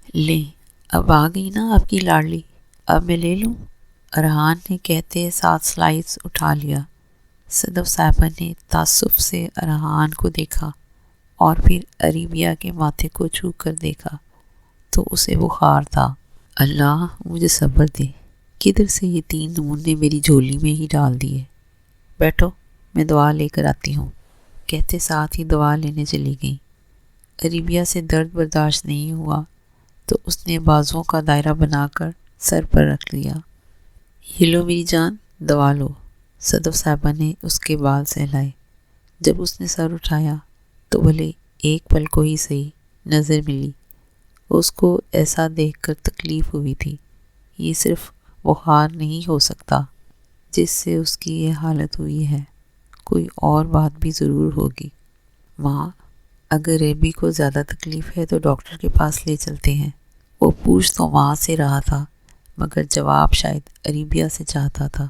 لیں، اب آ گئی نا آپ کی لاڈلی، اب میں لے لوں؟ ارحان نے کہتے ساتھ سلائس اٹھا لیا۔ صدف صاحبہ نے تعصب سے ارحان کو دیکھا اور پھر عریبیہ کے ماتھے کو چھو کر دیکھا تو اسے بخار تھا۔ اللہ مجھے صبر دے، کدھر سے یہ 3 نمونے میری جھولی میں ہی ڈال دیے۔ بیٹھو میں دوا لے کر آتی ہوں، کہتے ساتھ ہی دوا لینے چلی گئیں۔ عریبیہ سے درد برداشت نہیں ہوا تو اس نے بازوؤں کا دائرہ بنا کر سر پر رکھ لیا۔ یہ لو میری جان، دوا لو۔ صدف صاحبہ نے اس کے بال سہلائے۔ جب اس نے سر اٹھایا تو بھلے ایک پل کو ہی صحیح نظر ملی۔ اس کو ایسا دیکھ کر تکلیف ہوئی تھی، یہ صرف بخار نہیں ہو سکتا جس سے اس کی یہ حالت ہوئی ہے، کوئی اور بات بھی ضرور ہوگی۔ ماں، اگر ریبی کو زیادہ تکلیف ہے تو ڈاکٹر کے پاس لے چلتے ہیں۔ وہ پوچھ تو ماں سے رہا تھا مگر جواب شاید عریبیہ سے چاہتا تھا،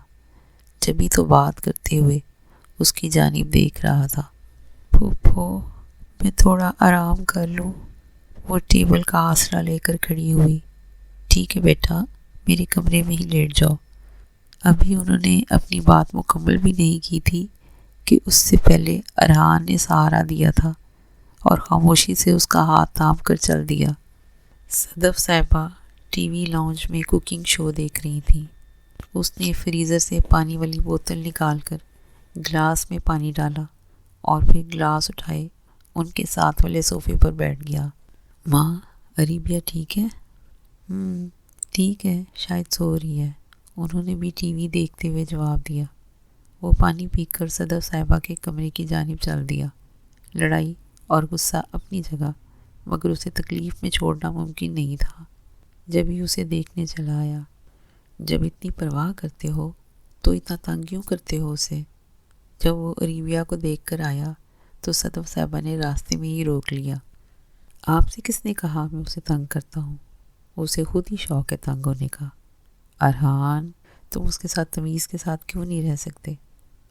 جبھی تو بات کرتے ہوئے اس کی جانب دیکھ رہا تھا۔ پھوپھو میں تھوڑا آرام کر لوں؟ وہ ٹیبل کا آسرا لے کر کھڑی ہوئی۔ ٹھیک ہے بیٹا، میرے کمرے میں ہی لیٹ جاؤ۔ ابھی انہوں نے اپنی بات مکمل بھی نہیں کی تھی کہ اس سے پہلے ارحان نے سہارا دیا تھا اور خاموشی سے اس کا ہاتھ تھام کر چل دیا۔ صدف صاحبہ ٹی وی لاؤنج میں کوکنگ شو دیکھ رہی تھیں۔ اس نے فریزر سے پانی والی بوتل نکال کر گلاس میں پانی ڈالا اور پھر گلاس اٹھائے ان کے ساتھ والے صوفے پر بیٹھ گیا۔ ماں، عریبیہ ٹھیک ہے؟ ٹھیک ہے، شاید سو رہی ہے، انہوں نے بھی ٹی وی دیکھتے ہوئے جواب دیا۔ وہ پانی پی کر صدف صاحبہ کے کمرے کی جانب چل دیا۔ لڑائی اور غصہ اپنی جگہ، مگر اسے تکلیف میں چھوڑنا ممکن نہیں تھا۔ جب ہی اسے دیکھنے چلا آیا۔ جب اتنی پرواہ کرتے ہو تو اتنا تنگ کیوں کرتے ہو اسے؟ جب وہ عریبیہ کو دیکھ کر آیا تو صدف صاحبہ نے راستے میں ہی روک لیا۔ آپ سے کس نے کہا میں اسے تنگ کرتا ہوں؟ اسے خود ہی شوق ہے تنگ ہونے کا۔ ارحان، تم اس کے ساتھ تمیز کے ساتھ کیوں نہیں رہ سکتے؟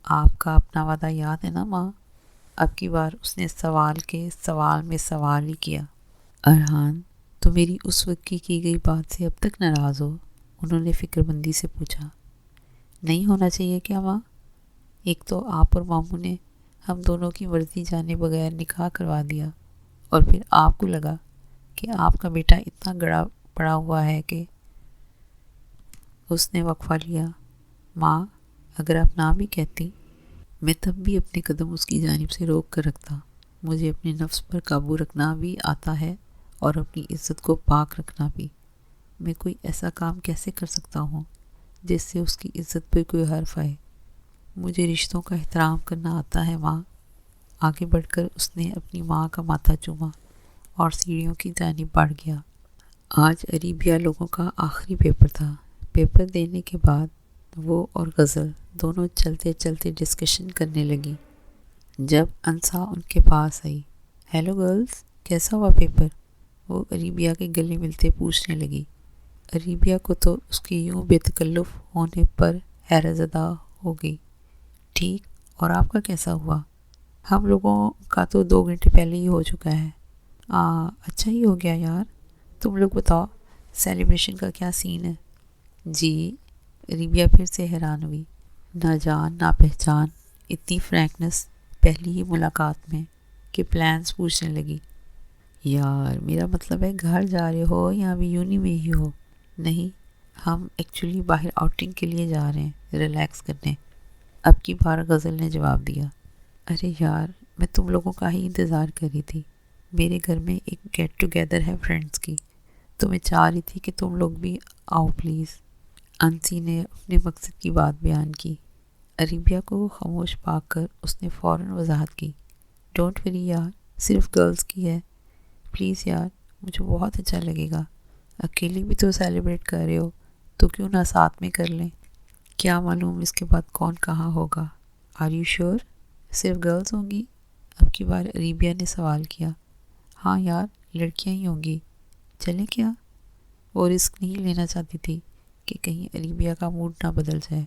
آپ کا اپنا وعدہ یاد ہے نا ماں؟ اب کی بار اس نے سوال کے سوال میں سوال ہی کیا۔ ارحان، تو میری اس وقت کی گئی بات سے اب تک ناراض ہو؟ انہوں نے فکر مندی سے پوچھا۔ نہیں ہونا چاہیے کیا ماں؟ ایک تو آپ اور ماموں نے ہم دونوں کی مرضی جانے بغیر نکاح کروا دیا اور پھر آپ کو لگا کہ آپ کا بیٹا اتنا گڑا پڑا ہوا ہے کہ… اس نے وقفہ لیا۔ ماں، اگر آپ نہ بھی کہتی میں تب بھی اپنے قدم اس کی جانب سے روک کر رکھتا۔ مجھے اپنے نفس پر قابو رکھنا بھی آتا ہے اور اپنی عزت کو پاک رکھنا بھی۔ میں کوئی ایسا کام کیسے کر سکتا ہوں جس سے اس کی عزت پر کوئی حرف آئے؟ مجھے رشتوں کا احترام کرنا آتا ہے ماں۔ آگے بڑھ کر اس نے اپنی ماں کا ماتھا چوما اور سیڑھیوں کی جانب بڑھ گیا۔ آج عریبیہ لوگوں کا آخری پیپر تھا۔ پیپر دینے کے بعد وہ اور غزل دونوں چلتے چلتے ڈسکشن کرنے لگیں۔ جب انسا ان کے پاس آئی، ہیلو گرلز، کیسا ہوا پیپر؟ وہ عریبیہ کے گلے ملتے پوچھنے لگی۔ عریبیہ کو تو اس کی یوں بے تکلف ہونے پر حیرت زدہ ہو گئی۔ ٹھیک، اور آپ کا کیسا ہوا؟ ہم لوگوں کا تو 2 گھنٹے پہلے ہی ہو چکا ہے۔ اچھا ہی ہو گیا یار۔ تم لوگ بتاؤ سیلیبریشن کا کیا سین ہے؟ جی، عریبیہ پھر سے حیران ہوئی۔ نہ جان نہ پہچان، اتنی فرینکنس پہلی ہی ملاقات میں کہ پلانس پوچھنے لگی۔ یار میرا مطلب ہے گھر جا رہے ہو یا ابھی یونی میں ہی ہو؟ نہیں، ہم ایکچولی باہر آؤٹنگ کے لیے جا رہے ہیں، ریلیکس کرنے۔ اب کی بار غزل نے جواب دیا۔ ارے یار، میں تم لوگوں کا ہی انتظار کر رہی تھی۔ میرے گھر میں ایک گیٹ ٹوگیدر ہے فرینڈس کی، تو میں چاہ رہی تھی کہ تم لوگ بھی آؤ پلیز۔ انسی نے اپنے مقصد کی بات بیان کی۔ عریبیہ کو خاموش پا کر اس نے فوراً وضاحت کی۔ ڈونٹ وری یار، صرف گرلز کی ہے، پلیز یار، مجھے بہت اچھا لگے گا۔ اکیلے بھی تو سیلیبریٹ کر رہے ہو تو کیوں نہ ساتھ میں کر لیں؟ کیا معلوم اس کے بعد کون کہاں ہوگا۔ Are you sure? صرف گرلز ہوں گی؟ اب کی بار عریبیہ نے سوال کیا۔ ہاں یار، لڑکیاں ہی ہوں گی۔ چلیں کیا؟ وہ رسک نہیں لینا چاہتی تھی کہ کہیں عریبیہ کا موڈ نہ بدل جائے۔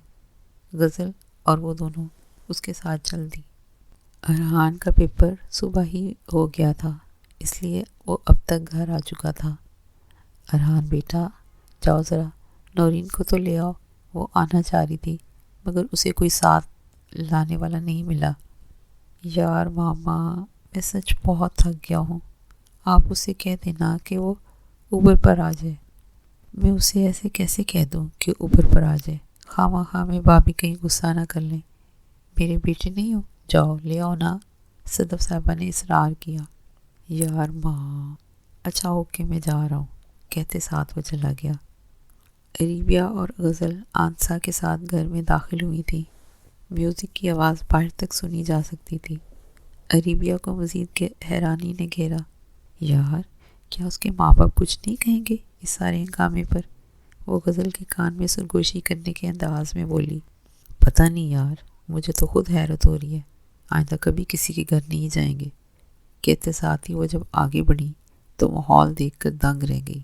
غزل اور وہ دونوں اس کے ساتھ چل دی۔ ارحان کا پیپر صبح ہی ہو گیا تھا، اس لیے وہ اب تک گھر آ چکا تھا۔ ارحان بیٹا جاؤ ذرا نورین کو تو لے آؤ، وہ آنا چاہ رہی تھی مگر اسے کوئی ساتھ لانے والا نہیں ملا۔ یار ماما میں سچ بہت تھک گیا ہوں، آپ اسے کہہ دینا کہ وہ اوبر پر آ جائے۔ میں اسے ایسے کیسے کہہ دوں کہ اوبر پر آ جائے؟ خواہ میں بھابھی کہیں غصہ نہ کر لیں۔ میرے بیٹے نہیں ہو، جاؤ لے آؤ نا، صدف صاحبہ نے اصرار کیا۔ یار ماں، اچھا اوکے میں جا رہا ہوں، کہتے ساتھ وہ چلا گیا۔ عریبیہ اور غزل آنسا کے ساتھ گھر میں داخل ہوئی تھی۔ میوزک کی آواز باہر تک سنی جا سکتی تھی۔ عریبیہ کو مزید حیرانی نے گھیرا۔ یار کیا اس کے ماں باپ کچھ نہیں کہیں گے اس سارے ہنگامے پر؟ وہ غزل کے کان میں سرگوشی کرنے کے انداز میں بولی۔ پتہ نہیں یار، مجھے تو خود حیرت ہو رہی ہے، آئندہ کبھی کسی کے گھر نہیں جائیں گے۔ کہتے ساتھ ہی وہ جب آگے بڑھی تو ماحول دیکھ کر دنگ رہ گئی۔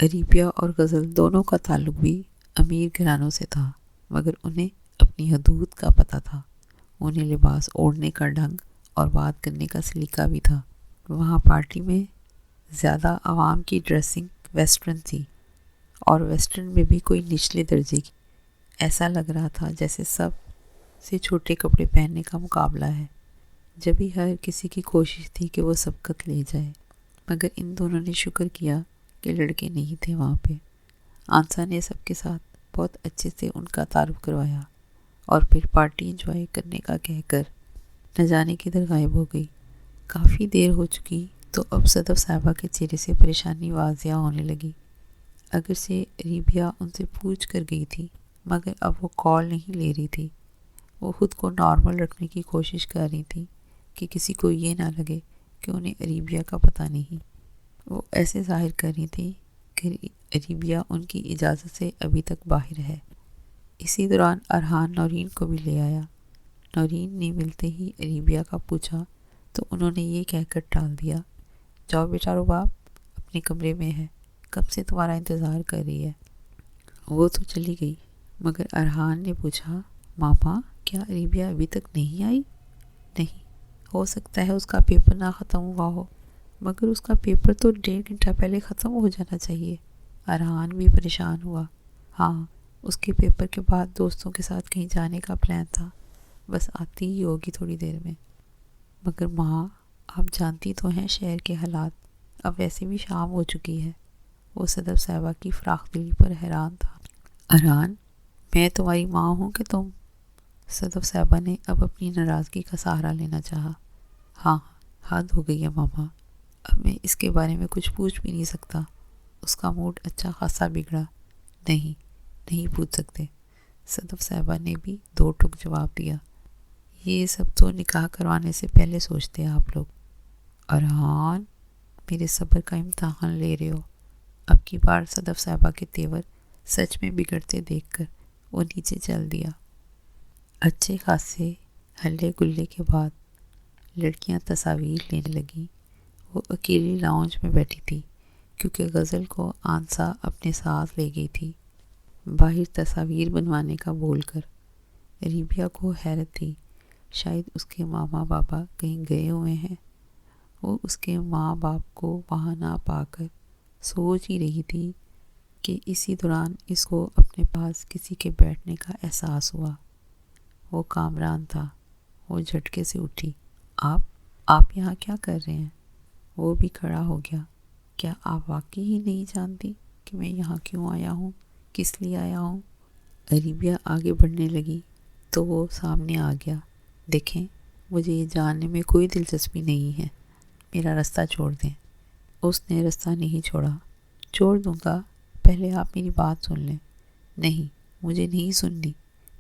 عریبیہ اور غزل دونوں کا تعلق بھی امیر گھرانوں سے تھا، مگر انہیں اپنی حدود کا پتہ تھا۔ انہیں لباس اوڑھنے کا ڈھنگ اور بات کرنے کا سلیقہ بھی تھا۔ وہاں پارٹی میں زیادہ عوام کی ڈریسنگ ویسٹرن تھی، اور ویسٹرن میں بھی کوئی نچلے درجے کی۔ ایسا لگ رہا تھا جیسے سب سے چھوٹے کپڑے پہننے کا مقابلہ ہے۔ جبھی ہر کسی کی کوشش تھی کہ وہ سبقت لے جائے، مگر ان دونوں نے شکر کیا کہ لڑکے نہیں تھے وہاں پہ۔ آنسا نے سب کے ساتھ بہت اچھے سے ان کا تعارف کروایا اور پھر پارٹی انجوائے کرنے کا کہہ کر نہ جانے کدھر غائب ہو گئی۔ کافی دیر ہو چکی تو اب صدف صاحبہ کے چہرے سے پریشانی واضح ہونے لگی۔ اگرچہ عریبیہ ان سے پوچھ کر گئی تھی، مگر اب وہ کال نہیں لے رہی تھی۔ وہ خود کو نارمل رکھنے کی کوشش کر رہی تھی کہ کسی کو یہ نہ لگے کہ انہیں عریبیہ کا پتہ نہیں۔ وہ ایسے ظاہر کر رہی تھی کہ عریبیہ ان کی اجازت سے ابھی تک باہر ہے۔ اسی دوران ارحان نورین کو بھی لے آیا۔ نورین نے ملتے ہی عریبیہ کا پوچھا تو انہوں نے یہ کہہ کر ٹال دیا، جاؤ بیٹا رباب اپنے کمرے میں ہے، کب سے تمہارا انتظار کر رہی ہے۔ وہ تو چلی گئی، مگر ارحان نے پوچھا، ماما کیا عریبیہ ابھی تک نہیں آئی؟ نہیں، ہو سکتا ہے اس کا پیپر نہ ختم ہوا ہو، مگر اس کا پیپر تو 1.5 گھنٹہ پہلے ختم ہو جانا چاہیے۔ ارحان بھی پریشان ہوا۔ ہاں، اس کے پیپر کے بعد دوستوں کے ساتھ کہیں جانے کا پلان تھا، بس آتی ہی ہوگی تھوڑی دیر میں۔ مگر ماں، آپ جانتی تو ہیں شہر کے حالات، اب ویسے بھی شام ہو چکی ہے۔ وہ صدف صاحبہ کی فراخ دلی پر حیران تھا۔ ارحان، میں تمہاری ماں ہوں کہ تم؟ صدف صاحبہ نے اب اپنی ناراضگی کا سہارا لینا چاہا۔ ہاں، حد ہو گئی ہے ماما، اب میں اس کے بارے میں کچھ پوچھ بھی نہیں سکتا۔ اس کا موڈ اچھا خاصا بگڑا۔ نہیں پوچھ سکتے، صدف صاحبہ نے بھی 2 ٹوک جواب دیا۔ یہ سب تو نکاح کروانے سے پہلے سوچتے ہیں آپ لوگ۔ ارحان، میرے صبر کا امتحان لے رہے ہو۔ اب کی بار صدف صاحبہ کے تیور سچ میں بگڑتے دیکھ کر وہ نیچے چل دیا۔ اچھے خاصے ہلے گلے کے بعد لڑکیاں تصاویر لینے لگیں۔ وہ اکیلی لاؤنج میں بیٹھی تھی کیونکہ غزل کو آنسا اپنے ساتھ لے گئی تھی باہر تصاویر بنوانے کا بول کر۔ عریبیہ کو حیرت تھی، شاید اس کے ماما بابا کہیں گئے ہوئے ہیں۔ وہ اس کے ماں باپ کو وہاں نہ پا کر سوچ ہی رہی تھی کہ اسی دوران اس کو اپنے پاس کسی کے بیٹھنے کا احساس ہوا۔ وہ کامران تھا۔ وہ جھٹکے سے اٹھی۔ آپ یہاں کیا کر رہے ہیں؟ وہ بھی کھڑا ہو گیا۔ کیا آپ واقعی ہی نہیں جانتی کہ میں یہاں کیوں آیا ہوں، کس لیے آیا ہوں؟ عریبیہ آگے بڑھنے لگی تو وہ سامنے آ گیا۔ دیکھیں، مجھے یہ جاننے میں کوئی دلچسپی نہیں ہے، میرا راستہ چھوڑ دیں۔ اس نے راستہ نہیں چھوڑا۔ چھوڑ دوں گا، پہلے آپ میری بات سن لیں۔ نہیں، مجھے نہیں سننی،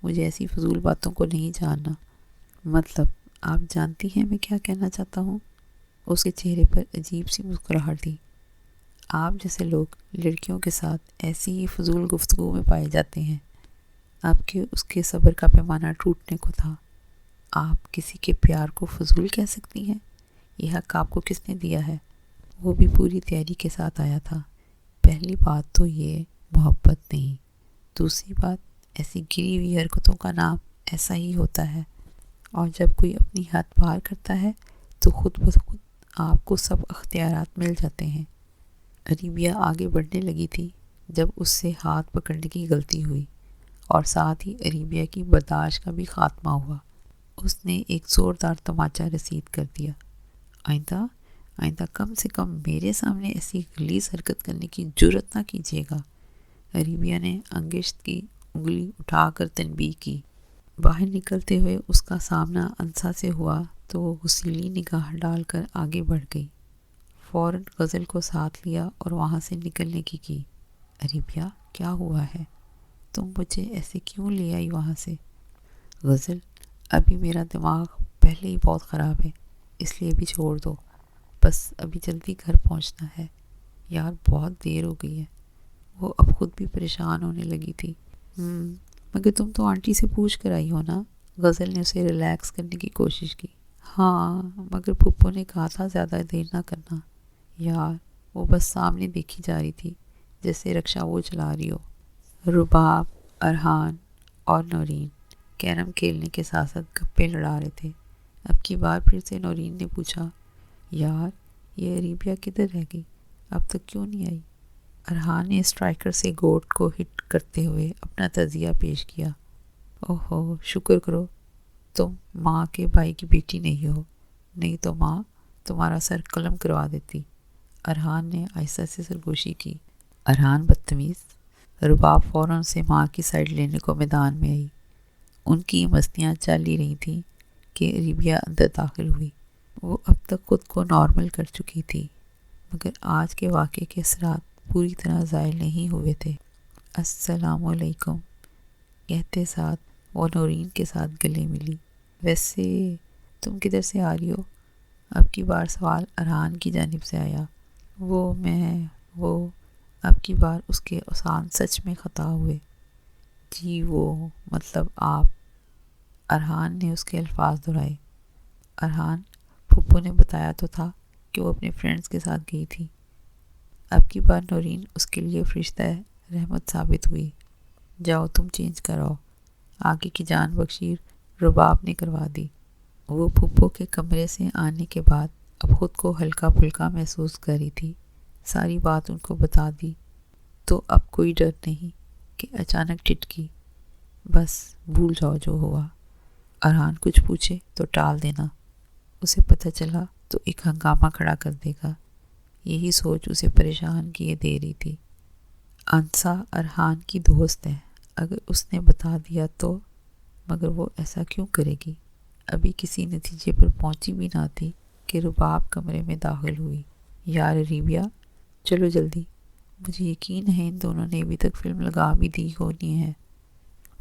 مجھے ایسی فضول باتوں کو نہیں جاننا۔ مطلب آپ جانتی ہیں میں کیا کہنا چاہتا ہوں؟ اس کے چہرے پر عجیب سی مسکراہٹ تھی۔ آپ جیسے لوگ لڑکیوں کے ساتھ ایسی ہی فضول گفتگو میں پائے جاتے ہیں۔ آپ کے اس کے صبر کا پیمانہ ٹوٹنے کو تھا۔ آپ کسی کے پیار کو فضول کہہ سکتی ہیں؟ یہ حق آپ کو کس نے دیا ہے؟ وہ بھی پوری تیاری کے ساتھ آیا تھا۔ پہلی بات تو یہ محبت نہیں، دوسری بات ایسی گری ہوئی حرکتوں کا نام ایسا ہی ہوتا ہے، اور جب کوئی اپنی حد پار کرتا ہے تو خود بخود آپ کو سب اختیارات مل جاتے ہیں۔ اریبیا آگے بڑھنے لگی تھی جب اس سے ہاتھ پکڑنے کی غلطی ہوئی اور ساتھ ہی اریبیا کی برداشت کا بھی خاتمہ ہوا۔ اس نے ایک زوردار تماچا رسید کر دیا۔ آئندہ کم سے کم میرے سامنے ایسی غلیظ حرکت کرنے کی جرات نہ کیجیے گا۔ اریبیا نے انگشت کی انگلی اٹھا کر تنبیہ کی۔ باہر نکلتے ہوئے اس کا سامنا انسا سے ہوا تو وہ غصیلی نگاہ ڈال کر آگے بڑھ گئی۔ فوراً غزل کو ساتھ لیا اور وہاں سے نکلنے کی۔ اریبیا، کیا ہوا ہے؟ تم مجھے ایسے کیوں لے آئی وہاں سے؟ غزل، ابھی میرا دماغ پہلے ہی بہت خراب ہے، اس لیے بھی چھوڑ دو۔ بس ابھی جلدی گھر پہنچنا ہے۔ یار بہت دیر ہو گئی ہے۔ وہ اب خود بھی پریشان ہونے لگی تھی۔ مگر تم تو آنٹی سے پوچھ کر آئی ہو نا؟ غزل نے اسے ریلیکس کرنے کی کوشش کی۔ ہاں، مگر پھپھو نے کہا تھا زیادہ دیر نہ کرنا۔ یار وہ بس سامنے دیکھی جا رہی تھی جیسے رکشا وہ چلا رہی ہو۔ رباب، ارحان اور نورین کیرم کھیلنے کے ساتھ ساتھ گپے لڑا رہے تھے۔ اب کی بار پھر سے نورین نے پوچھا، یار یہ اریبیا کدھر رہ گئی؟ اب تک کیوں نہیں آئی؟ ارحان نے اسٹرائکر سے گوٹ کو ہٹ کرتے ہوئے اپنا تجزیہ پیش کیا۔ اوہو، شکر کرو تم ماں کے بھائی کی بیٹی نہیں ہو، نہیں تو ماں تمہارا سر قلم کروا دیتی۔ ارحان نے آہستہ سے سرگوشی کی۔ ارحان بدتمیز۔ رباب فوراً سے ماں کی سائڈ لینے کو میدان میں آئی۔ ان کی مستیاں چل ہی رہی تھیں کہ اریبیا اندر داخل ہوئی۔ وہ اب تک خود کو نارمل کر چکی تھی، مگر آج کے واقعے کے اثرات پوری طرح زائل نہیں ہوئے تھے۔ السلام علیکم کہتے ساتھ وہ نورین کے ساتھ گلے ملی۔ ویسے تم کدھر سے آ رہی ہو؟ اب کی بار سوال ارحان کی جانب سے آیا۔ وہ اب کی بار اس کے اوسان سچ میں خطا ہوئے۔ جی وہ مطلب آپ، ارحان نے اس کے الفاظ دہرائے۔ ارحان، پھپھو نے بتایا تو تھا کہ وہ اپنے فرینڈز کے ساتھ گئی تھی۔ اب کی بار نورین اس کے لیے فرشتہ رحمت ثابت ہوئی۔ جاؤ تم چینج کراؤ، آگے کی جان بخشی رباب نے کروا دی۔ وہ پھپھو کے کمرے سے آنے کے بعد اب خود کو ہلکا پھلکا محسوس کر رہی تھی۔ ساری بات ان کو بتا دی تو اب کوئی ڈر نہیں کہ اچانک ٹھٹکی۔ بس بھول جاؤ جو ہوا۔ ارحان کچھ پوچھے تو ٹال دینا، اسے پتہ چلا تو ایک ہنگامہ کھڑا کر دے گا۔ یہی سوچ اسے پریشان کیے دے رہی تھی۔ انسا ارحان کی دوست ہے، اگر اس نے بتا دیا تو، مگر وہ ایسا کیوں کرے گی؟ ابھی کسی نتیجے پر پہنچی بھی نہ تھی کہ رباب کمرے میں داخل ہوئی۔ یار اریبیا، چلو جلدی، مجھے یقین ہے ان دونوں نے ابھی تک فلم لگا بھی دی ہونی ہے۔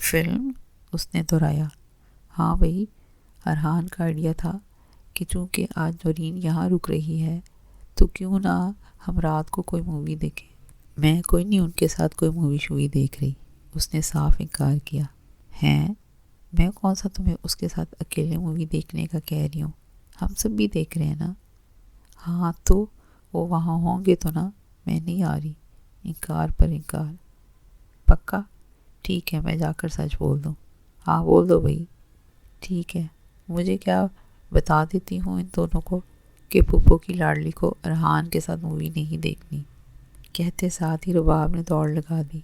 فلم؟ اس نے دہرایا۔ ہاں بھائی، ارحان کا آئیڈیا تھا کہ چونکہ آج نورین یہاں رک رہی ہے تو کیوں نہ ہم رات کو کوئی مووی دیکھیں۔ میں کوئی نہیں ان کے ساتھ کوئی مووی شووی دیکھ رہی، اس نے صاف انکار کیا۔ ہیں؟ میں کون سا تمہیں اس کے ساتھ اکیلے مووی دیکھنے کا کہہ رہی ہوں، ہم سب بھی دیکھ رہے ہیں نا۔ ہاں تو وہ وہاں ہوں گے تو نا، میں نہیں آ رہی۔ انکار پر انکار۔ پکا؟ ٹھیک ہے، میں جا کر سچ بول دوں۔ ہاں بول دو بھائی۔ ٹھیک ہے، مجھے کیا بتا دیتی ہوں ان دونوں کو کہ پھپھو کی لاڈلی کو ارحان کے ساتھ مووی نہیں دیکھنی۔ کہتے ساتھ ہی رباب نے دوڑ لگا دی۔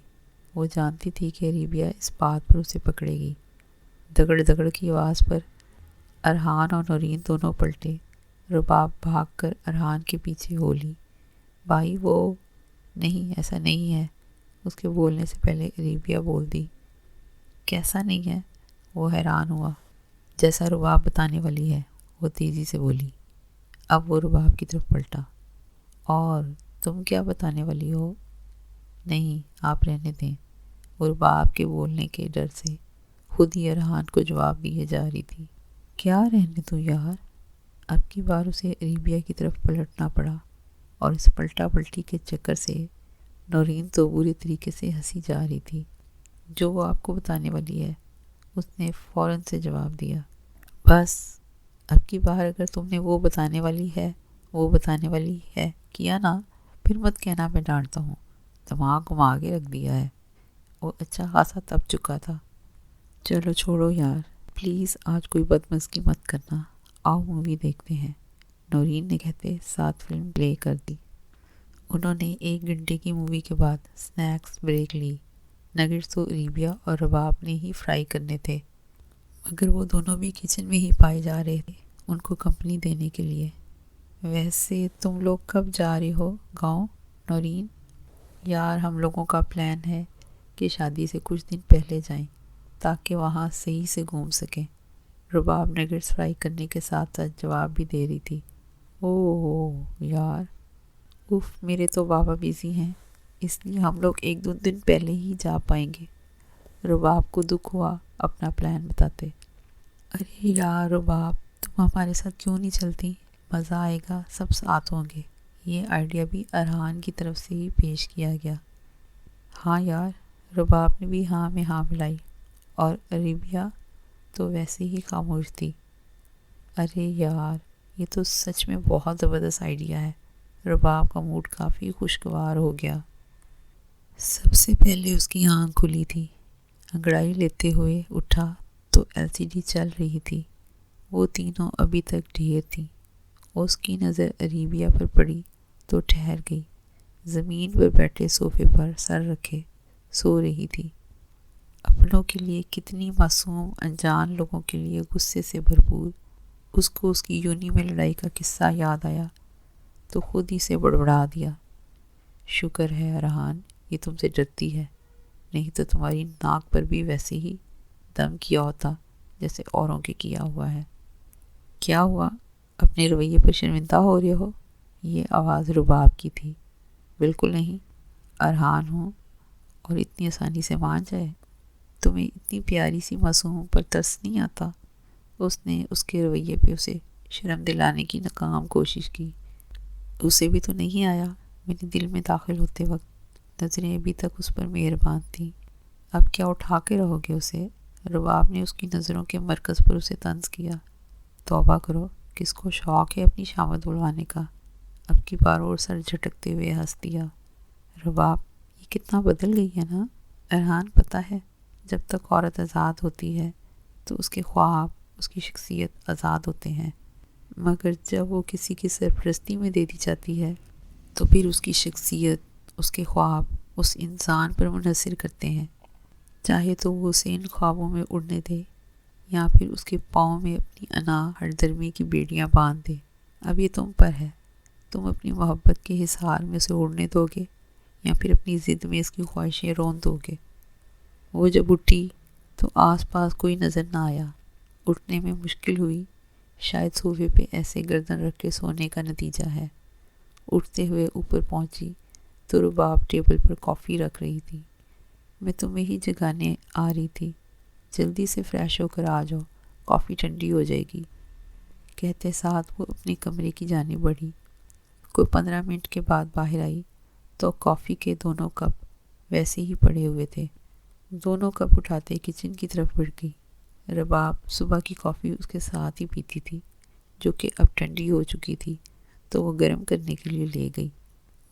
وہ جانتی تھی کہ اریبیا اس بات پر اسے پکڑے گی۔ دگڑ دگڑ کی آواز پر ارحان اور نورین دونوں پلٹے۔ رباب بھاگ کر ارحان کے پیچھے ہو لی۔ بھائی وہ نہیں، ایسا نہیں ہے۔ اس کے بولنے سے پہلے اریبیا بول دی۔ کیسا نہیں ہے؟ وہ حیران ہوا۔ جیسا رباب بتانے والی ہے، وہ تیزی سے بولی۔ اب وہ رباب کی طرف پلٹا۔ اور تم کیا بتانے والی ہو؟ نہیں، آپ رہنے دیں۔ وہ رباب کے بولنے کے ڈر سے خود ہی ارحان کو جواب دیے جا رہی تھی۔ کیا رہنے دوں یار؟ اب کی بار اسے اریبیا کی طرف پلٹنا پڑا، اور اس پلٹا پلٹی کے چکر سے نورین تو بری طریقے سے ہنسی جا رہی تھی۔ جو وہ آپ کو بتانے والی ہے، اس نے فوراً سے جواب دیا۔ بس اب کی بار اگر تم نے وہ بتانے والی ہے کیا نا، پھر مت کہنا میں ڈانٹتا ہوں۔ دماغ گھما کے رکھ دیا ہے۔ وہ اچھا خاصا تپ چکا تھا۔ چلو چھوڑو یار، پلیز آج کوئی بدمزگی مت کرنا، آؤ مووی دیکھتے ہیں، نورین نے کہتے ساتھ فلم پلے کر دی۔ انہوں نے 1 گھنٹے کی مووی کے بعد سنیکس بریک لی۔ نگٹس تو ریبیا اور رباب نے ہی فرائی کرنے تھے، مگر وہ دونوں بھی کچن میں ہی پائے جا رہے تھے ان کو کمپنی دینے کے لیے۔ ویسے تم لوگ کب جا رہے ہو گاؤں نورین؟ یار ہم لوگوں کا پلان ہے کہ شادی سے کچھ دن پہلے جائیں تاکہ وہاں صحیح سے گھوم سکیں۔ رباب نگٹس فرائی کرنے کے ساتھ ساتھ جواب بھی دے رہی تھی۔ اوہ یار، اوف، میرے تو بابا بزی ہیں، اس لیے ہم لوگ 1-2 دن پہلے ہی جا پائیں گے۔ رباب کو دکھ ہوا اپنا پلان بتاتے۔ ارے یار رباب، تم ہمارے ساتھ کیوں نہیں چلتی؟ مزہ آئے گا، سب ساتھ ہوں گے۔ یہ آئیڈیا بھی ارحان کی طرف سے ہی پیش کیا گیا۔ ہاں یار، رباب نے بھی ہاں میں ہاں ملائی، اور ریبیا تو ویسے ہی خاموش تھی۔ ارے یار، یہ تو سچ میں بہت زبردست آئیڈیا ہے۔ رباب کا موڈ کافی خوشگوار ہو گیا۔ سب سے پہلے اس کی آنکھ کھلی تھی، انگڑائی لیتے ہوئے اٹھا تو LCD چل رہی تھی۔ وہ تینوں ابھی تک ڈھیر تھیں۔ اس کی نظر ریبیا پر پڑی تو ٹھہر گئی۔ زمین پر بیٹھے صوفے پر سر رکھے سو رہی تھی۔ اپنوں کے لیے کتنی معصوم، انجان لوگوں کے لیے غصے سے بھرپور۔ اس کو اس کی یونی میں لڑائی کا قصہ یاد آیا تو خود ہی سے بڑبڑا دیا۔ شکر ہے ارحان، یہ تم سے ڈرتی ہے، نہیں تو تمہاری ناک پر بھی ویسے ہی دم کیا ہوتا جیسے اوروں کے کیا ہوا ہے۔ کیا ہوا؟ اپنے رویے پر شرمندہ ہو رہے ہو؟ یہ آواز رباب کی تھی۔ بالکل نہیں، ارحان ہوں اور اتنی آسانی سے مان جائے؟ تمہیں اتنی پیاری سی معصوم پر ترس نہیں آتا؟ اس نے اس کے رویے پہ اسے شرم دلانے کی ناکام کوشش کی۔ اسے بھی تو نہیں آیا میرے دل میں داخل ہوتے وقت۔ نظریں ابھی تک اس پر مہربان تھیں۔ اب کیا اٹھا کے رہو گے اسے؟ رباب نے اس کی نظروں کے مرکز پر اسے طنز کیا۔ توبہ کرو، کس کو شوق ہے اپنی شامت بلوانے کا؟ اب کی بار اور سر جھٹکتے ہوئے ہنس دیا۔ رباب، یہ کتنا بدل گئی ہے نا؟ ارحان، پتہ ہے جب تک عورت آزاد ہوتی ہے تو اس کے خواب، اس کی شخصیت آزاد ہوتے ہیں، مگر جب وہ کسی کی سرپرستی میں دے دی جاتی ہے تو پھر اس کی شخصیت، اس کے خواب اس انسان پر منحصر کرتے ہیں، چاہے تو وہ اسے ان خوابوں میں اڑنے دے یا پھر اس کے پاؤں میں اپنی انا ہر درمی کی بیڑیاں باندھ دے۔ اب یہ تم پر ہے، تم اپنی محبت کے حصار میں اسے اڑنے دو گے یا پھر اپنی ضد میں اس کی خواہشیں رون دو گے۔ وہ جب اٹھی تو آس پاس کوئی نظر نہ آیا۔ اٹھنے میں مشکل ہوئی، شاید صوفے پہ ایسے گردن رکھ کے سونے کا نتیجہ ہے۔ اٹھتے ہوئے اوپر پہنچی تو رباب ٹیبل پر کافی رکھ رہی تھی۔ میں تمہیں ہی جگانے آ رہی تھی، جلدی سے فریش ہو کر آ جاؤ، کافی ٹھنڈی ہو جائے گی۔ کہتے ساتھ وہ اپنے کمرے کی جانب بڑھی۔ کوئی 15 منٹ کے بعد باہر آئی تو کافی کے دونوں کپ ویسے ہی پڑے ہوئے تھے۔ دونوں کپ اٹھاتے کچن کی طرف بڑھ گئی۔ رباب صبح کی کافی اس کے ساتھ ہی پیتی تھی، جو کہ اب ٹھنڈی ہو چکی تھی تو وہ گرم کرنے کے لیے لے گئی۔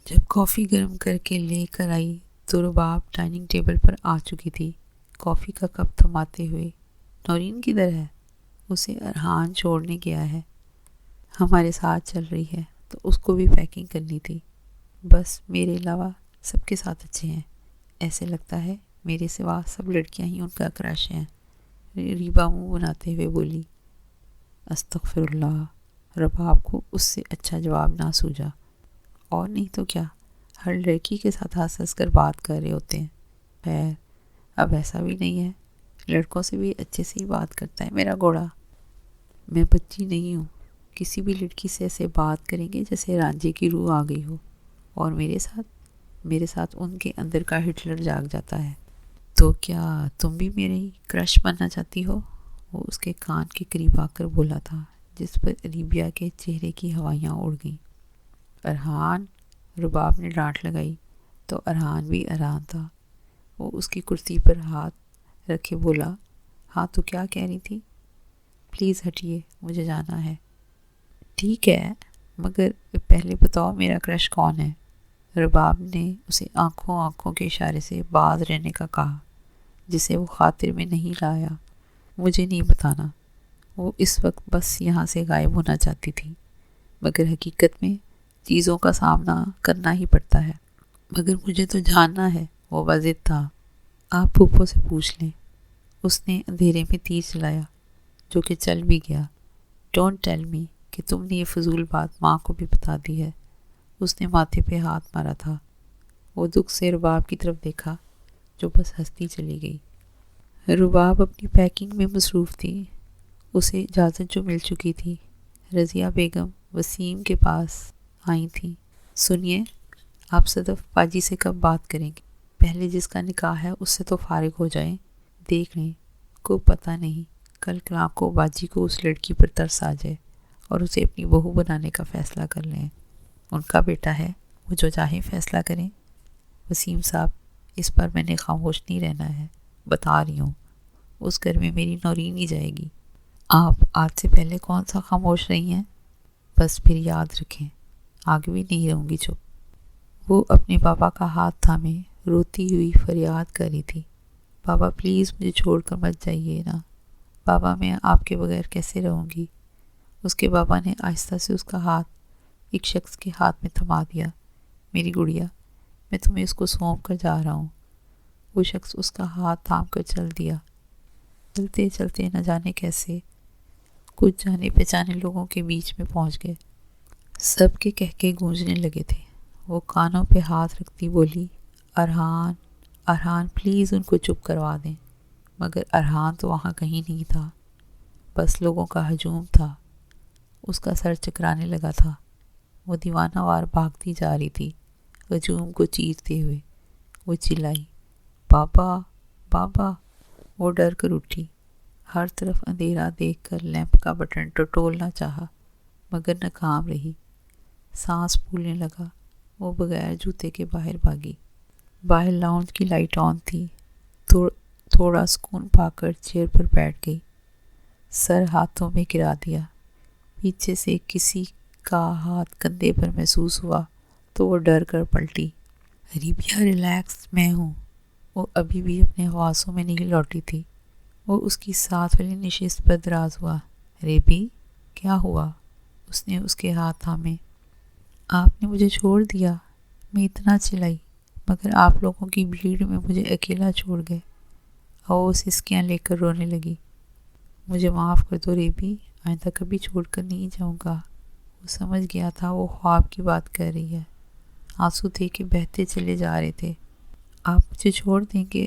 جب کافی گرم کر کے لے کر آئی تو رباب ڈائننگ ٹیبل پر آ چکی تھی، کافی کا کپ تھماتے ہوئے۔ نورین کدھر ہے؟ اسے ارحان چھوڑنے گیا ہے، ہمارے ساتھ چل رہی ہے تو اس کو بھی پیکنگ کرنی تھی۔ بس میرے علاوہ سب کے ساتھ اچھے ہیں، ایسے لگتا ہے میرے سوا سب لڑکیاں ہی ان کا کرش ہیں۔ ریبا منہ بناتے ہوئے بولی۔ استغفر اللہ، رباب کو اس سے اچھا جواب نہ سوجا۔ اور نہیں تو کیا، ہر لڑکی کے ساتھ ہنس ہنس کر بات کر رہے ہوتے ہیں۔ خیر، اب ایسا بھی نہیں ہے، لڑکوں سے بھی اچھے سے ہی بات کرتا ہے میرا گھوڑا۔ میں بچی نہیں ہوں، کسی بھی لڑکی سے ایسے بات کریں گے جیسے رانجھے کی روح آ گئی ہو، اور میرے ساتھ ان کے اندر کا ہٹلر جاگ جاتا ہے۔ تو کیا تم بھی میرے ہی کرش بننا چاہتی ہو؟ وہ اس کے کان کے قریب آ کر بولا تھا، جس پر ریبیا کے چہرے کی ہوائیاں اڑ گئیں۔ ارحان، رباب نے ڈانٹ لگائی تو ارحان بھی ارحان تھا۔ وہ اس کی کرسی پر ہاتھ رکھے بولا، ہاں تو کیا کہہ رہی تھی؟ پلیز ہٹیے، مجھے جانا ہے۔ ٹھیک ہے، مگر پہلے بتاؤ میرا کرش کون ہے؟ رباب نے اسے آنکھوں کے اشارے سے باز رہنے کا کہا، جسے وہ خاطر میں نہیں لایا۔ مجھے نہیں بتانا۔ وہ اس وقت بس یہاں سے غائب ہونا چاہتی تھی، مگر حقیقت میں چیزوں کا سامنا کرنا ہی پڑتا ہے، مگر مجھے تو جاننا ہے وہ واجد تھا۔ آپ پھوپھو سے پوچھ لیں۔ اس نے اندھیرے میں تیر چلایا جو کہ چل بھی گیا۔ ڈونٹ ٹیل می کہ تم نے یہ فضول بات ماں کو بھی بتا دی ہے۔ اس نے ماتھے پہ ہاتھ مارا تھا۔ وہ دکھ سے رباب کی طرف دیکھا جو بس ہنستی چلی گئی۔ رباب اپنی پیکنگ میں مصروف تھی۔ اسے اجازت جو مل چکی تھی، رضیہ بیگم وسیم کے پاس آئی تھیں۔ سنیے، آپ صدف باجی سے کب بات کریں گے؟ پہلے جس کا نکاح ہے اس سے تو فارغ ہو جائیں۔ دیکھ لیں، کو پتہ نہیں کل کلاں کو باجی کو اس لڑکی پر ترس آ جائے اور اسے اپنی بہو بنانے کا فیصلہ کر لیں۔ ان کا بیٹا ہے، وہ جو چاہے فیصلہ کریں۔ وسیم صاحب، اس پر میں نے خاموش نہیں رہنا ہے، بتا رہی ہوں، اس گھر میں میری نورین ہی جائے گی۔ آپ آج سے پہلے کون سا خاموش رہی ہیں؟ بس پھر یاد رکھیں، آگے بھی نہیں رہوں گی چپ۔ وہ اپنے پاپا کا ہاتھ تھامے روتی ہوئی فریاد کر رہی تھی، بابا پلیز مجھے چھوڑ کر مت جائیے نا، بابا میں آپ کے بغیر کیسے رہوں گی؟ اس کے بابا نے آہستہ سے اس کا ہاتھ ایک شخص کے ہاتھ میں تھما دیا۔ میری گڑیا، میں تمہیں اس کو سونپ کر جا رہا ہوں۔ وہ شخص اس کا ہاتھ تھام کر چل دیا۔ چلتے چلتے نہ جانے کیسے کچھ جانے پہچانے لوگوں کے بیچ میں پہنچ گئے۔ سب کے کہکے گونجنے لگے تھے۔ وہ کانوں پہ ہاتھ رکھتی بولی، ارحان، ارحان پلیز ان کو چپ کروا دیں۔ مگر ارحان تو وہاں کہیں نہیں تھا، بس لوگوں کا ہجوم تھا۔ اس کا سر چکرانے لگا تھا۔ وہ دیوانہ وار بھاگتی جا رہی تھی ہجوم کو چیرتے ہوئے۔ وہ چلائی، بابا، بابا۔ وہ ڈر کر اٹھی۔ ہر طرف اندھیرا دیکھ کر لیمپ کا بٹن ٹٹولنا چاہا، مگر ناکام رہی۔ سانس پھولنے لگا۔ وہ بغیر جوتے کے باہر بھاگی۔ باہر لاؤنج کی لائٹ آن تھی۔ تھوڑا سکون پا کر چیئر پر بیٹھ گئی۔ سر ہاتھوں میں گرا دیا۔ پیچھے سے کسی کا ہاتھ کندھے پر محسوس ہوا تو وہ ڈر کر پلٹی۔ ریبیا ریلیکس، میں ہوں۔ وہ ابھی بھی اپنے حواسوں میں نہیں لوٹی تھی۔ وہ اس کی ساتھ والی نشست پر دراز ہوا۔ ریبی، کیا ہوا؟ اس نے اس کے ہاتھ تھامے۔ آپ نے مجھے چھوڑ دیا، میں اتنا چلائی، مگر آپ لوگوں کی بھیڑ میں مجھے اکیلا چھوڑ گئے۔ اور وہ سسکیاں لے کر رونے لگی۔ مجھے معاف کر دو ریبی، آئندہ کبھی چھوڑ کر نہیں جاؤں گا۔ وہ سمجھ گیا تھا وہ خواب کی بات کر رہی ہے۔ آنسو تھے کہ بہتے چلے جا رہے تھے۔ آپ مجھے چھوڑ دیں گے؟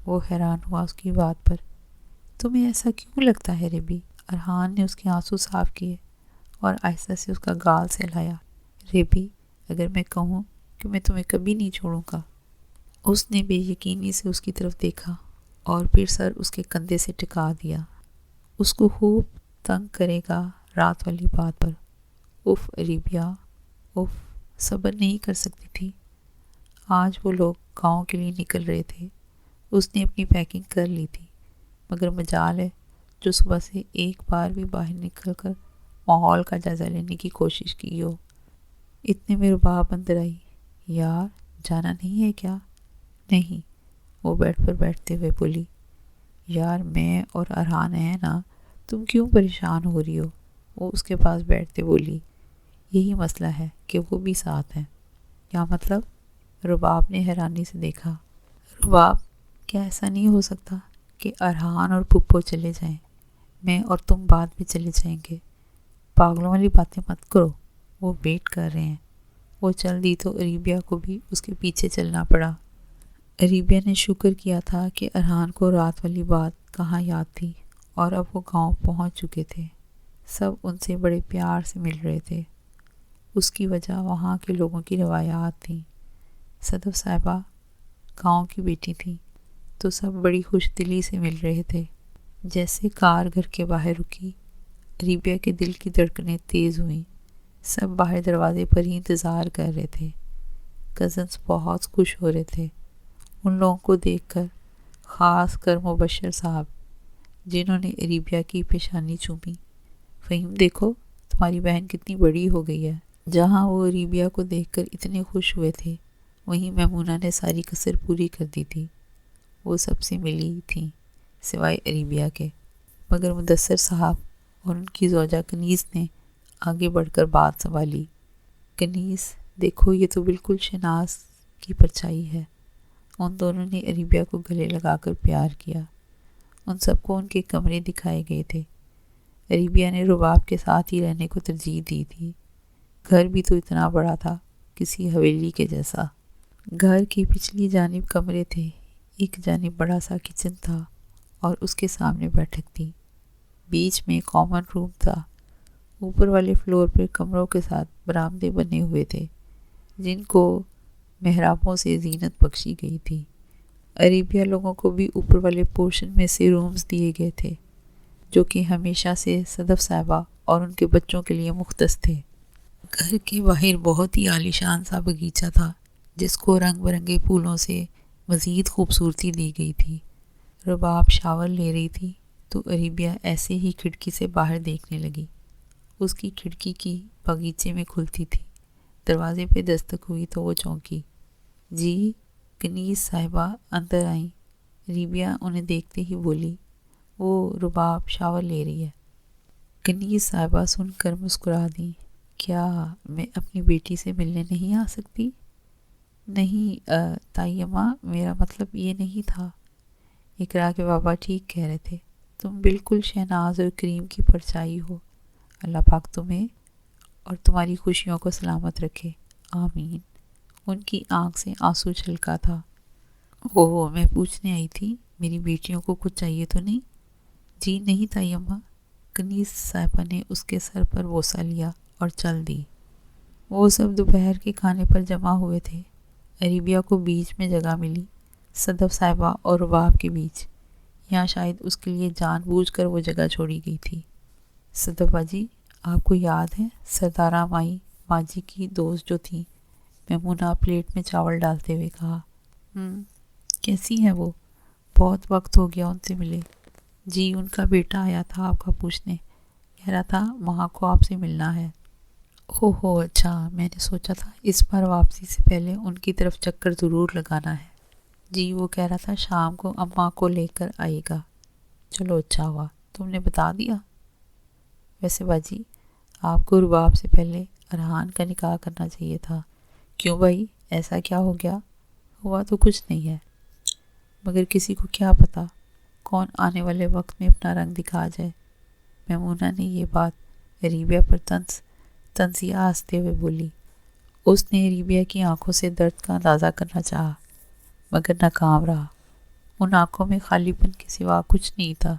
وہ حیران ہوا اس کی بات پر۔ تمہیں ایسا کیوں لگتا ہے ریبی؟ ارحان نے اس کے آنسو صاف کیے اور آہستہ سے اس کا گال سہلایا۔ ریبی، اگر میں کہوں کہ میں تمہیں کبھی نہیں چھوڑوں گا؟ اس نے بے یقینی سے اس کی طرف دیکھا اور پھر سر اس کے کندھے سے ٹکا دیا۔ اس کو خوب تنگ کرے گا رات والی بات پر۔ اف ریبیا، اف، صبر نہیں کر سکتی تھی۔ آج وہ لوگ گاؤں کے لیے نکل رہے تھے۔ اس نے اپنی پیکنگ کر لی تھی، مگر مجال ہے جو صبح سے ایک بار بھی باہر نکل کر ماحول کا جائزہ لینے کی کوشش کی ہو۔ اتنے میں رباب اندر آئی۔ یار، جانا نہیں ہے کیا؟ نہیں، وہ بیڈ پر بیٹھتے ہوئے بولی۔ یار، میں اور ارحان ہیں نا، تم کیوں پریشان ہو رہی ہو؟ وہ اس کے پاس بیٹھتے بولی۔ یہی مسئلہ ہے کہ وہ بھی ساتھ ہیں۔ کیا مطلب؟ رباب نے حیرانی سے دیکھا۔ رباب، کیا ایسا نہیں ہو سکتا کہ ارحان اور پھپھو چلے جائیں، میں اور تم بعد میں چلے جائیں گے؟ پاگلوں والی باتیں مت کرو، وہ ویٹ کر رہے ہیں۔ وہ چل دی تو ریبیا کو بھی اس کے پیچھے چلنا پڑا۔ ریبیا نے شکر کیا تھا کہ ارحان کو رات والی بات کہاں یاد تھی، اور اب وہ گاؤں پہنچ چکے تھے۔ سب ان سے بڑے پیار سے مل رہے تھے۔ اس کی وجہ وہاں کے لوگوں کی روایات تھیں۔ صدف صاحبہ گاؤں کی بیٹی تھی تو سب بڑی خوش دلی سے مل رہے تھے۔ جیسے کار گھر کے باہر رکی، ریبیا کے دل کی دھڑکنیں تیز ہوئیں۔ سب باہر دروازے پر ہی انتظار کر رہے تھے۔ کزنس بہت خوش ہو رہے تھے ان لوگوں کو دیکھ کر، خاص کر مبشر صاحب، جنہوں نے ریبیا کی پیشانی چومی۔ فہیم، دیکھو تمہاری بہن کتنی بڑی ہو گئی ہے۔ جہاں وہ ریبیا کو دیکھ کر اتنے خوش ہوئے تھے، وہیں میمونہ نے ساری کسر پوری کر دی تھی۔ وہ سب سے ملی تھیں سوائے ریبیا کے، مگر مدثر صاحب اور ان کی زوجہ کنیز نے آگے بڑھ کر بات سنبھالی۔ کنیز دیکھو، یہ تو بالکل شناز کی پرچھائی ہے۔ ان دونوں نے عریبیہ کو گلے لگا کر پیار کیا۔ ان سب کو ان کے کمرے دکھائے گئے تھے۔ عریبیہ نے رباب کے ساتھ ہی رہنے کو ترجیح دی تھی۔ گھر بھی تو اتنا بڑا تھا، کسی حویلی کے جیسا۔ گھر کی پچھلی جانب کمرے تھے، ایک جانب بڑا سا کچن تھا اور اس کے سامنے بیٹھک تھی۔ بیچ میں کامن روم تھا۔ اوپر والے فلور پر کمروں کے ساتھ برآمدے بنے ہوئے تھے جن کو محرابوں سے زینت بخشی گئی تھی۔ عریبیہ لوگوں کو بھی اوپر والے پورشن میں سے رومز دیے گئے تھے جو کہ ہمیشہ سے صدف صاحبہ اور ان کے بچوں کے لیے مختص تھے۔ گھر کے باہر بہت ہی عالیشان سا باغیچہ تھا جس کو رنگ برنگے پھولوں سے مزید خوبصورتی دی گئی تھی۔ رباب شاور لے رہی تھی تو عریبیہ ایسے ہی کھڑکی سے باہر دیکھنے لگی۔ اس کی کھڑکی کی باغیچے میں کھلتی تھی۔ دروازے پہ دستک ہوئی تو وہ چونکی۔ جی، کنیز صاحبہ اندر آئیں۔ عریبیہ انہیں دیکھتے ہی بولی، وہ رباب شاور لے رہی ہے۔ کنیز صاحبہ سن کر مسکرا دیں۔ کیا میں اپنی بیٹی سے ملنے نہیں آ سکتی؟ نہیں تائی اماں، میرا مطلب یہ نہیں تھا۔ اقرا کے بابا ٹھیک کہہ رہے تھے، تم بالکل شہناز اور کریم کی پرچھائی ہو۔ اللہ پاک تمہیں اور تمہاری خوشیوں کو سلامت رکھے، آمین۔ ان کی آنکھ سے آنسو چھلکا تھا۔ وہ میں پوچھنے آئی تھی، میری بیٹیوں کو کچھ چاہیے تو نہیں؟ جی نہیں تائی اماں۔ کنیز صاحبہ نے اس کے سر پر بوسہ لیا اور چل دی۔ وہ سب دوپہر کے کھانے پر جمع ہوئے تھے۔ عریبیہ کو بیچ میں جگہ ملی، صدف صاحبہ اور رباب کے بیچ۔ یہاں شاید اس کے لیے جان بوجھ کر وہ جگہ چھوڑی گئی تھی۔ صدف باجی، آپ کو یاد ہے سردارہ مائی ماجی کی دوست جو تھی؟ میمونہ پلیٹ میں چاول ڈالتے ہوئے کہا۔ کیسی ہیں وہ؟ بہت وقت ہو گیا ان سے ملے۔ جی، ان کا بیٹا آیا تھا آپ کا پوچھنے، کہہ رہا تھا ماں کو آپ سے ملنا ہے۔ اوہ اچھا، میں نے سوچا تھا اس بار واپسی سے پہلے ان کی طرف چکر ضرور لگانا ہے۔ جی، وہ کہہ رہا تھا شام کو اماں کو لے کر آئے گا۔ چلو اچھا ہوا تم نے بتا دیا۔ ویسے باجی، آپ کو رباب سے پہلے ارحان کا نکاح کرنا چاہیے تھا۔ کیوں بھائی، ایسا کیا ہو گیا؟ ہوا تو کچھ نہیں ہے، مگر کسی کو کیا پتا کون آنے والے وقت میں اپنا رنگ دکھا جائے۔ میمونہ نے یہ بات عریبیہ پر طنزیہ ہنستے ہوئے بولی۔ اس نے عریبیہ کی آنکھوں سے درد کا اندازہ کرنا چاہا مگر ناکام رہا۔ ان آنکھوں میں خالی پن کے سوا کچھ نہیں تھا۔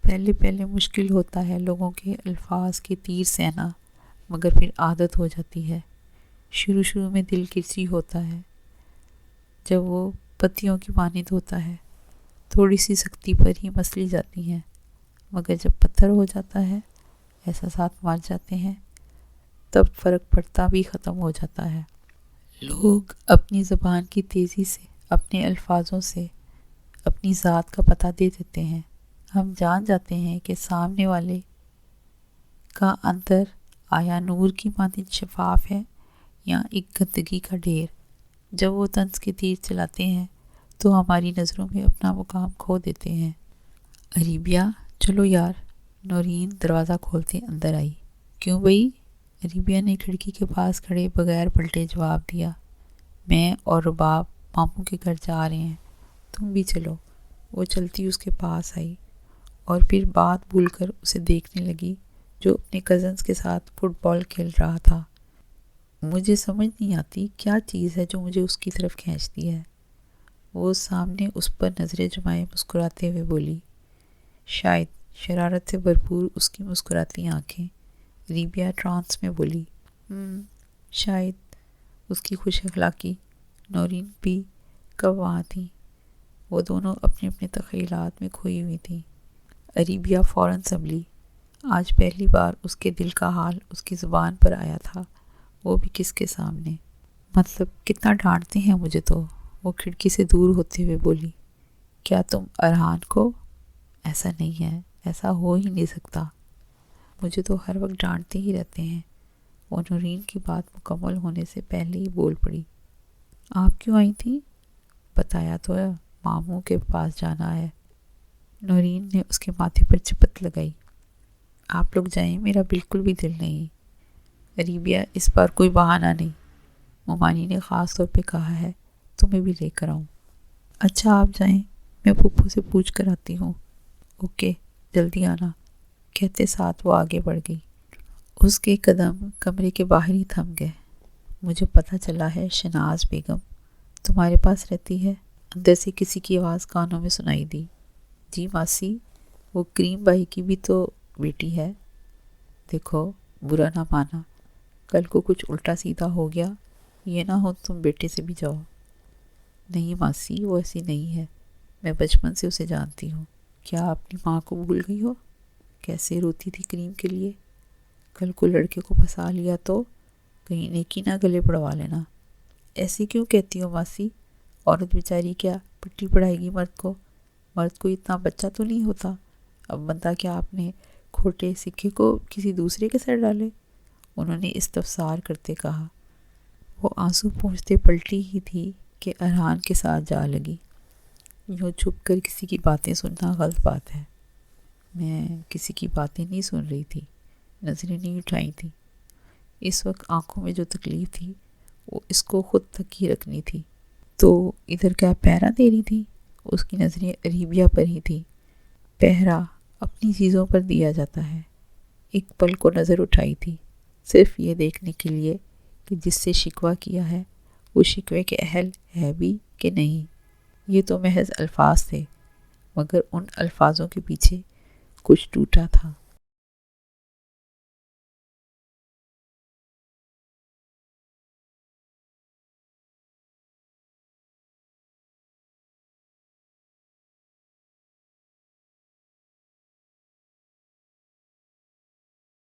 پہلے پہلے مشکل ہوتا ہے لوگوں کے الفاظ کے تیر سہنا، مگر پھر عادت ہو جاتی ہے۔ شروع میں دل کرسی ہوتا ہے جب وہ پتیوں کی مانند ہوتا ہے، تھوڑی سی سختی پر ہی مسلی جاتی ہیں، مگر جب پتھر ہو جاتا ہے، احساسات مار جاتے ہیں، تب فرق پڑتا بھی ختم ہو جاتا ہے۔ لوگ اپنی زبان کی تیزی سے، اپنے الفاظوں سے اپنی ذات کا پتہ دے دیتے ہیں۔ ہم جان جاتے ہیں کہ سامنے والے کا اندر آیا نور کی مانند شفاف ہے یا ایک گندگی کا ڈھیر۔ جب وہ طنز کے تیر چلاتے ہیں تو ہماری نظروں میں اپنا مقام کھو دیتے ہیں۔ عریبیہ، چلو یار۔ نورین دروازہ کھولتے اندر آئی۔ کیوں بھئی؟ عریبیہ نے کھڑکی کے پاس کھڑے بغیر پلٹے جواب دیا۔ میں اور رباب ماموں کے گھر جا رہے ہیں، تم بھی چلو۔ وہ چلتی اس کے پاس آئی اور پھر بات بھول کر اسے دیکھنے لگی جو اپنے کزنز کے ساتھ فٹ بال کھیل رہا تھا۔ مجھے سمجھ نہیں آتی کیا چیز ہے جو مجھے اس کی طرف کھینچتی ہے۔ وہ سامنے اس پر نظریں جمائے مسکراتے ہوئے بولی۔ شاید شرارت سے بھرپور اس کی مسکراتی آنکھیں۔ عریبیہ ٹرانس میں بولی، شاید اس کی خوش اخلاقی۔ نورین بھی کب وہاں تھی؟ وہ دونوں اپنے اپنے تخیلات میں کھوئی ہوئی تھیں۔ عریبیہ فوراً سنبھلی۔ آج پہلی بار اس کے دل کا حال اس کی زبان پر آیا تھا، وہ بھی کس کے سامنے؟ مطلب کتنا ڈانٹتے ہیں مجھے تو۔ وہ کھڑکی سے دور ہوتے ہوئے بولی، کیا تم ارحان کو؟ ایسا نہیں ہے، ایسا ہو ہی نہیں سکتا، مجھے تو ہر وقت ڈانٹتے ہی رہتے ہیں۔ وہ نورین کی بات مکمل ہونے سے پہلے ہی بول پڑی۔ آپ کیوں آئی تھیں؟ بتایا تو ہے، ماموں کے پاس جانا ہے۔ نورین نے اس کے ماتھے پر چپت لگائی۔ آپ لوگ جائیں، میرا بالکل بھی دل نہیں۔ ریبیا اس بار کوئی بہانہ نہیں، ممانی نے خاص طور پہ کہا ہے تمہیں بھی لے کر آؤں۔ اچھا آپ جائیں، میں پھپھو سے پوچھ کر آتی ہوں۔ اوکے، جلدی آنا، کہتے ساتھ وہ آگے بڑھ گئی۔ اس کے قدم کمرے کے باہر ہی تھم گئے۔ مجھے پتہ چلا ہے شناز بیگم تمہارے پاس رہتی ہے، اندر سے کسی کی آواز کانوں میں سنائی دی۔ جی ماسی، وہ کریم بائی کی بھی تو بیٹی ہے۔ دیکھو، برا نہ مانا، کل کو کچھ الٹا سیدھا ہو گیا، یہ نہ ہو تم بیٹے سے بھی جاؤ۔ نہیں ماسی، وہ ایسی نہیں ہے، میں بچپن سے اسے جانتی ہوں۔ کیا اپنی ماں کو بھول گئی ہو؟ کیسے روتی تھی کریم کے لیے؟ کل کو لڑکے کو پھنسا لیا تو کہیں نیکی نہ گلے پڑوا لینا۔ ایسی کیوں کہتی ہو ماسی؟ عورت بیچاری کیا پٹی پڑھائے گی مرد کو؟ مرد کو اتنا بچہ تو نہیں ہوتا، اب بندہ کیا اپنے کھوٹے سکے کو کسی دوسرے کے سر ڈالے؟ انہوں نے استفسار کرتے کہا۔ وہ آنسو پونچھتے پلٹی ہی تھی کہ ارحان کے ساتھ جا لگی۔ یوں چھپ کر کسی کی باتیں سننا غلط بات ہے۔ میں کسی کی باتیں نہیں سن رہی تھی، نظریں نہیں اٹھائی تھی۔ اس وقت آنکھوں میں جو تکلیف تھی وہ اس کو خود تک ہی رکھنی تھی۔ تو ادھر کیا پہرا دے رہی تھی؟ اس کی نظریں ریبیا پر ہی تھی۔ پہرا اپنی چیزوں پر دیا جاتا ہے۔ ایک پل کو نظر اٹھائی تھی، صرف یہ دیکھنے کے لیے کہ جس سے شکوہ کیا ہے وہ شکوے کے اہل ہے بھی کہ نہیں۔ یہ تو محض الفاظ تھے، مگر ان الفاظوں کے پیچھے کچھ ٹوٹا تھا۔